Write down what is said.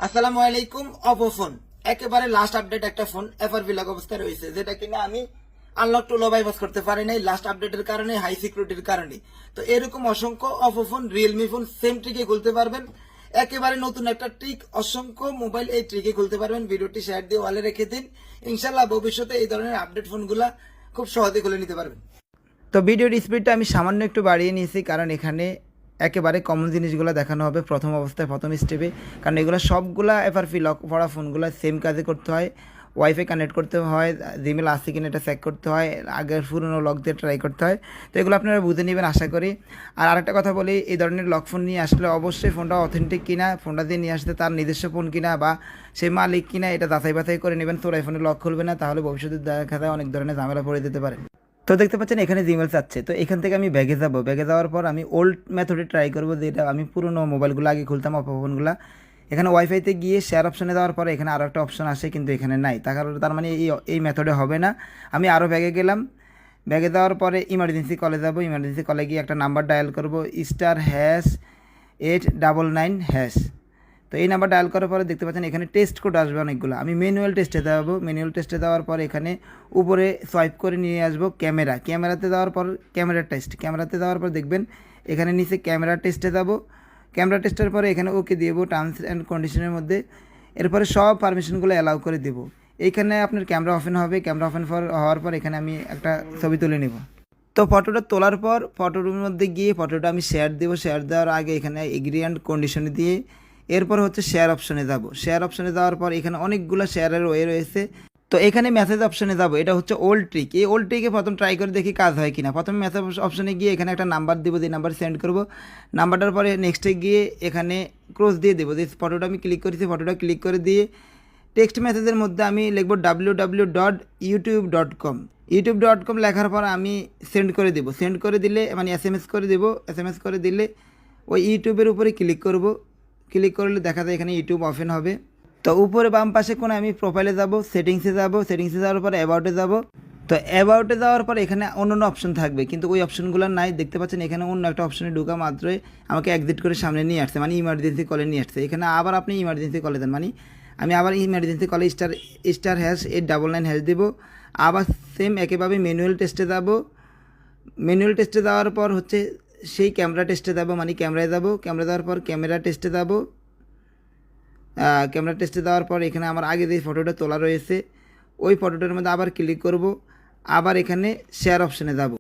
আসসালামু আলাইকুম। Oppo phone একেবারে লাস্ট আপডেট একটা ফোন এফআরপি লক অবস্থায় রয়েছে, যেটা কিনা আমি আনলক টু লো বাইপাস করতে পারি নাই লাস্ট আপডেটের কারণে, হাই সিকিউরিটির কারণে। তো এরকম অসংখ্য Oppo phone, Realme phone same ট্রিকে খুলতে পারবেন। একেবারে নতুন একটা ট্রিক, অসংখ্য মোবাইল এই ট্রিকে খুলতে পারবেন। ভিডিওটি শেয়ার দিয়ে ওয়ালে রেখে দিন, ইনশাল্লাহ ভবিষ্যতে এই ধরনের আপডেট ফোনগুলা খুব সহজে খুলে নিতে পারবেন। তো ভিডিওর স্পিডটা আমি সামান্য একটু বাড়িয়ে নিয়েছি, কারণ এখানে একেবারে কমন জিনিসগুলো দেখানো হবে প্রথম অবস্থায়, প্রথম স্টেপে। কারণ এগুলো সবগুলা এফআরপি লক পড়া ফোনগুলো সেম কাজে করতে হয়। ওয়াইফাই কানেক্ট করতে হয়, জিমেল আছে কিনা এটা চেক করতে হয়, আগের পুরনো লক দিয়ে ট্রাই করতে হয়। তো এগুলো আপনারা বুঝে নেবেন আশা করি। আর আরেকটা কথা বলি, এই ধরনের লক ফোন নিয়ে আসলে অবশ্যই ফোনটা অথেন্টিক কিনা, ফোনটা দিয়ে নিয়ে আসতে তার নিজস্ব ফোন কিনা বা সেই মালিক কিনা এটা যাচাই বাছাই করে নেবেন। চোরাই ফোনে লক খুলবে না, তাহলে ভবিষ্যতে দেখা যায় অনেক ধরনের ঝামেলা পড়ে যেতে পারে। তো দেখতে পাচ্ছেন এখানে জিমেল চাচ্ছে, তো এখান থেকে আমি ব্যাগে যাব। ব্যাগে যাওয়ার পর আমি ওল্ড মেথডে ট্রাই করবো, যেটা আমি পুরনো মোবাইলগুলো আগে খুলতাম, অপো ফোনগুলো। এখানে ওয়াইফাইতে গিয়ে শেয়ার অপশনে দেওয়ার পরে এখানে আরও একটা অপশন আসে, কিন্তু এখানে নাই। তার মানে এই মেথডে হবে না। আমি আরও ব্যাগে গেলাম। ব্যাগে দেওয়ার পরে ইমার্জেন্সি কলে যাব। ইমার্জেন্সি কলে গিয়ে একটা নাম্বার ডায়াল করব, *#899#। তো এই নাম্বার ডায়াল করার পরে দেখতে পাচ্ছেন এখানে টেস্ট কোড আসবে অনেকগুলো। আমি ম্যানুয়াল টেস্টে দেওয়াবো। ম্যানুয়াল টেস্টে দেওয়ার পর এখানে উপরে সোয়াইপ করে নিয়ে আসবো ক্যামেরাতে দেওয়ার পর ক্যামেরাতে দেওয়ার পর দেখবেন এখানে নিচে ক্যামেরা টেস্টে যাব। ক্যামেরা টেস্টের পরে এখানে ওকে দেবো টার্মস অ্যান্ড কন্ডিশনের মধ্যে। এরপরে সব পারমিশনগুলো অ্যালাউ করে দেবো। এইখানে আপনার ক্যামেরা ওপেন হবে। ক্যামেরা ওপেন হওয়ার পর এখানে আমি একটা ছবি তুলে নেব। তো ফটোটা তোলার পর ফটোর মধ্যে গিয়ে ফটোটা আমি শেয়ার দেবো। শেয়ার দেওয়ার আগে এখানে এগ্রি অ্যান্ড কন্ডিশনে দিয়ে এরপর হচ্ছে শেয়ার অপশনে যাব। শেয়ার অপশনে যাওয়ার পর এখানে অনেকগুলো শেয়ারের ওয়ে রয়েছে। তো এখানে মেসেজ অপশনে যাব। এটা হচ্ছে ওল্ড ট্রিক। এই ওল্ড ট্রিকে প্রথম ট্রাই করে দেখি কাজ হয় কিনা। প্রথমে মেসেজ অপশনে গিয়ে এখানে একটা নাম্বার দেবো, যে নাম্বার সেন্ড করব। নাম্বারটার পরে নেক্সটে গিয়ে এখানে ক্রস দিয়ে দেবো। যে ফটোটা আমি ক্লিক করেছি, ফটোটা ক্লিক করে দিয়ে টেক্সট মেসেজের মধ্যে আমি লিখব www.youtube.com। youtube.com লেখার পর আমি সেন্ড করে দেবো। সেন্ড করে দিলে মানে SMS করে দেবো। SMS করে দিলে ওই ইউটিউবের উপরে ক্লিক করব। ক্লিক করলে দেখা যায় এখানে ইউটিউব ওপেন হবে। তো উপরে বাম পাশে কোণে আমি প্রোফাইলে যাব, সেটিংসে যাব। সেটিংসে যাওয়ার পর অ্যাবাউটে যাব। তো অ্যাবাউটে যাওয়ার পর এখানে অন্য অপশন থাকবে, কিন্তু ওই অপশনগুলো নাই। দেখতে পাচ্ছেন এখানে অন্য একটা অপশনে ঢোকা মাত্রই আমাকে এক্সিট করে সামনে নিয়ে আসছে, মানে ইমার্জেন্সি কলে নিয়ে আসছে। এখানে আবার আপনি ইমার্জেন্সি কলে দেন, মানে আমি আবার ইমার্জেন্সি কলে *#899# দেবো। আবার সেম একইভাবে ম্যানুয়াল টেস্টে যাব। ম্যানুয়াল টেস্টে যাওয়ার পর হচ্ছে সেই ক্যামেরা টেস্টে যাব, মানে ক্যামেরায় যাব। ক্যামেরা যাওয়ার পর ক্যামেরা টেস্টে যাব। ক্যামেরা টেস্টে দেওয়ার পর এখানে আমার আগে যে ফটোটা তোলা রয়েছে ওই ফটোটার মধ্যে আবার ক্লিক করব। আবার এখানে শেয়ার অপশানে যাব।